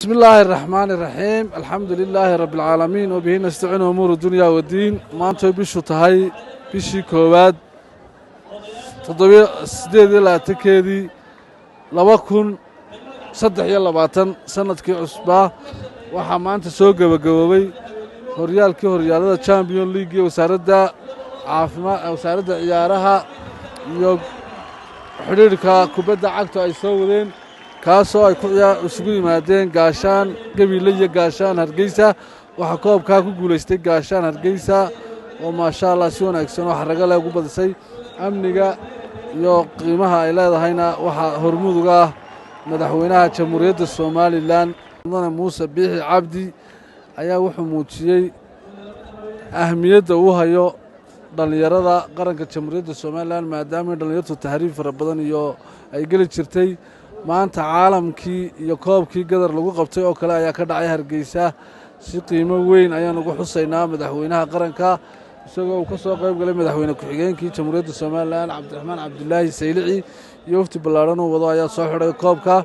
بسم الله الرحمن الرحيم الحمد لله رب العالمين وبه نستعين أمور الدنيا والدين ما أنتوا بيشوا تهاي بيشي كواد تضبي سديد إلى تكيدي لواكن صدق يلا باتن سنة كي عصبة وحما أنت سوق بجوابي هريال كي هريال هذا تشامبيون ليج وسارده عافما وسارده عيارها يو حريركا كوبدا عقتو أي سوودين kaasoo ay ku isugu yimaadeen gaashaan gabiile iyo gaashaan hargeysa waxa koobka ku guuleystay gaashaan hargeysa oo maasha Allah si wanaagsan wax raga leh ugu badisay amniga iyo qiimaha ay leedahayna waxa hormuudga madaxweynaha jamhuuriyadda Soomaaliland mudane Muuse Biixi Cabdi ayaa wuxuu muujiyay ahmiyadda uu hayo dhalinyarada qaranka jamhuuriyadda Soomaaliland maadaama dhalinyaradu tahriif fara badan iyo ay gali jirtay maanta caalamkii iyo koobkii gadar lagu qabtay oo kale ayaa ka dhacay hargeysa si qiimo weyn ayaan ugu xusaynaa madaxweynaha qaranka isagoo ka soo qayb galay madaxweyne ku-xigeenkii jamhuuriyadda Soomaaliland Cabdiraxmaan Cabdullaahi Saylici iyo wafdi ballaaran oo wado ayaa soo xiray koobka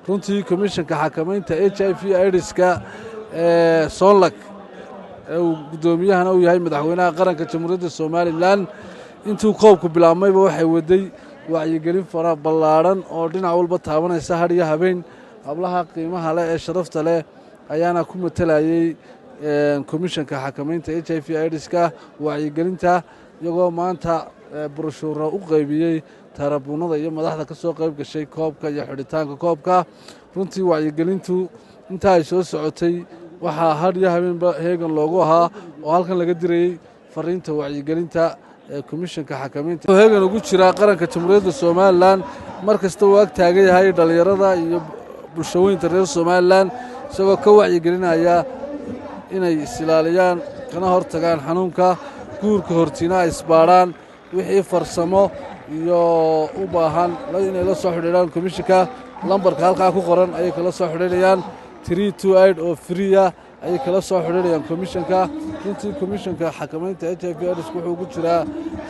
runtii komishanka xakamaynta HIV/AIDS-ka Sonlak uu gudoomiyahana uu yahay madaxweynaha qaranka jamhuuriyadda Soomaaliland intuu koobku bilaabmayba waxay waday wacyigelin fara ballaaran oo dhinac walba taabanaysa har iyo habeen hablaha qiimaha leh ee sharafta leh ayaana ku matalayay komishanka xakamaynta HIV/AIDS-ka wacyigelinta iyagoo maanta broshuuro u qaybiyay tarabuunada iyo madaxda ka soo qayb gashay koobka iyo xidhitaanka koobka runtii wacyigelintu inta ay soo socotay waxaa har iyo habeenba heegan loogu ahaa oo halkan laga dirayay fariinta wacyigelinta komishanka xakamaynta heegan ugu jira qaranka jamhuuriyadda Soomaaliland markasta uu ag taagan yahay dhalinyarada iyo bulshooyinka reer Soomaaliland isagoo ka wacyigelinaya inay islaaliyaan kana hortagaan xanuunka guurka hortiina isbaaraan wixii farsamo iyo u baahan inay la soo xidhiidhaan komishanka lambarka halka ku qoran ay kala soo xidhiidhayaan 328 oo free ay kala soo xiriirayaan komishanka intii komishanka xakamaynta HIV/AIDS wuxuu ugu jiraa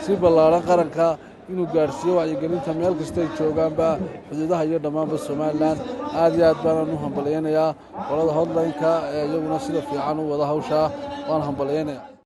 si ballaaran qaranka inuu gaarsiiyo wacyigelinta meel kasta ay joogaanba xuduudaha iyo dhammaanba Soomaaliland aad iyo aad baan u hambaleynayaa qolada hotline-ka iyaguna sida fiican u wada hawsha waan hambaleynayaa